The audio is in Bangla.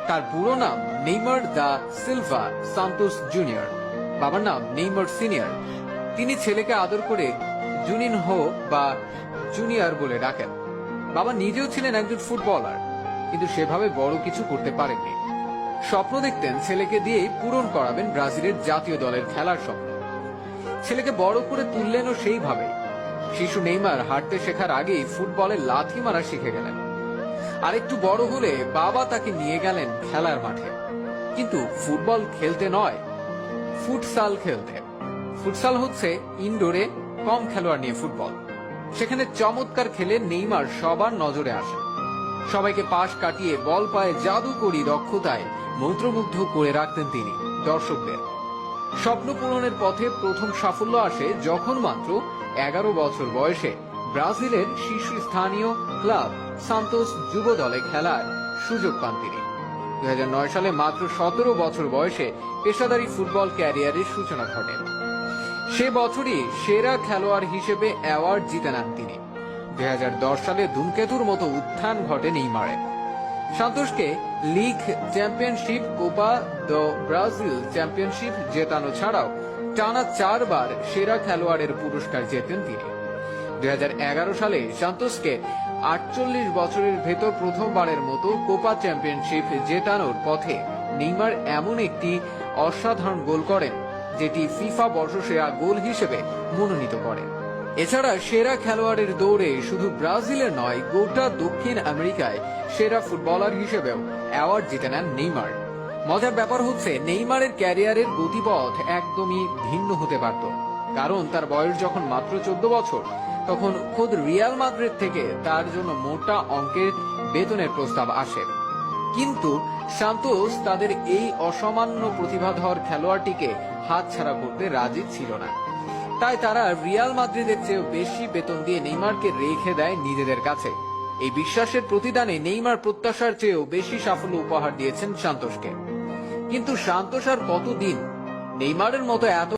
তার পুরো নাম Neymar da Silva Santos junior, বাবার নাম নেইমার সিনিয়র। তিনি ছেলেকে আদর করে জুনিনহো বা জুনিয়র বলে ডাকেন। বাবা নিজেও ছিলেন একজন ফুটবলার, কিন্তু সেভাবে বড় কিছু করতে পারেননি। স্বপ্ন দেখতেন ছেলেকে দিয়েই পূরণ করাবেন ব্রাজিলের জাতীয় দলের খেলার স্বপ্ন। ছেলেকে বড় করে তুললেনও সেইভাবে। শিশু নেইমার হাঁটতে শেখার আগেই ফুটবলে লাথি মারা শিখে গেলেন। আর একটু বড় হলে বাবা তাকে নিয়ে গেলেন খেলার মাঠে, কিন্তু ফুটবল খেলতে নয়, ফুটসাল খেলতে। ফুটসাল হচ্ছে ইনডোরে কম খেলোয়াড় নিয়ে ফুটবল। সেখানে চমৎকার খেলে নেইমার সবার নজরে আসে। সবাইকে পাশ কাটিয়ে বল পায়ে জাদুকরী দক্ষতায় মন্ত্রমুগ্ধ করে রাখতেন তিনি দর্শকদের। স্বপ্ন পূরণের পথে প্রথম সাফল্য আসে যখন মাত্র 11 বছর বয়সে ব্রাজিলের শীর্ষস্থানীয় ক্লাব সান্তোস যুব দলে খেলার সুযোগ পান তিনি। 2009 সালে মাত্র 17 বছর বয়সে পেশাদারী ফুটবল ক্যারিয়ারের সূচনা ঘটে। সে বছরই সেরা খেলোয়াড় হিসেবে অ্যাওয়ার্ড জিতে নেন তিনি। 2010 সালে ধূমকেতুর মতো উত্থান ঘটে নেইমারের। সান্তোসকে league championship, Copa do Brasil championship জেতানো ছাড়াও টানা 4 বার সেরা খেলোয়াড়ের পুরস্কার জেতেন তিনি। 2011 সালে সান্তোসকে 48 বছরের ভেতর প্রথমবারের মতো কোপা চ্যাম্পিয়নশিপ জেতানোর পথে নেইমার এমন একটি অসাধারণ গোল করেন, যেটি ফিফা বর্ষসেরা গোল হিসেবে মনোনীত করে। এছাড়া সেরা খেলোয়াড়ের দৌড়ে শুধু ব্রাজিলের নয়, গোটা দক্ষিণ আমেরিকায় সেরা ফুটবলার হিসেবেও অ্যাওয়ার্ড জিতে নেন নেইমার। মজার ব্যাপার হচ্ছে, নেইমারের ক্যারিয়ারের গতিপথ একদমই ভিন্ন হতে পারত, কারণ তার বয়স যখন মাত্র 14 বছর, তখন খোদ রিয়াল মাদ্রিদ থেকে তার জন্য মোটা অঙ্কের বেতনের প্রস্তাব আসে। কিন্তু সান্তোস তাদের এই অসামান্য প্রতিভাধর খেলোয়াড়টিকে হাতছাড়া করতে রাজি ছিল না। তাই তারা রিয়াল মাদ্রিদের চেয়েও বেশি বেতন দিয়ে নেইমারকে রেখে দেয় নিজেদের কাছে। এই বিশ্বাসের প্রতিদানে নেইমার প্রত্যাশার চেয়েও বেশি সাফল্য উপহার দিয়েছেন সান্তোসকে। কিন্তু সান্তোস আর কতদিন নেইমারের মতো এত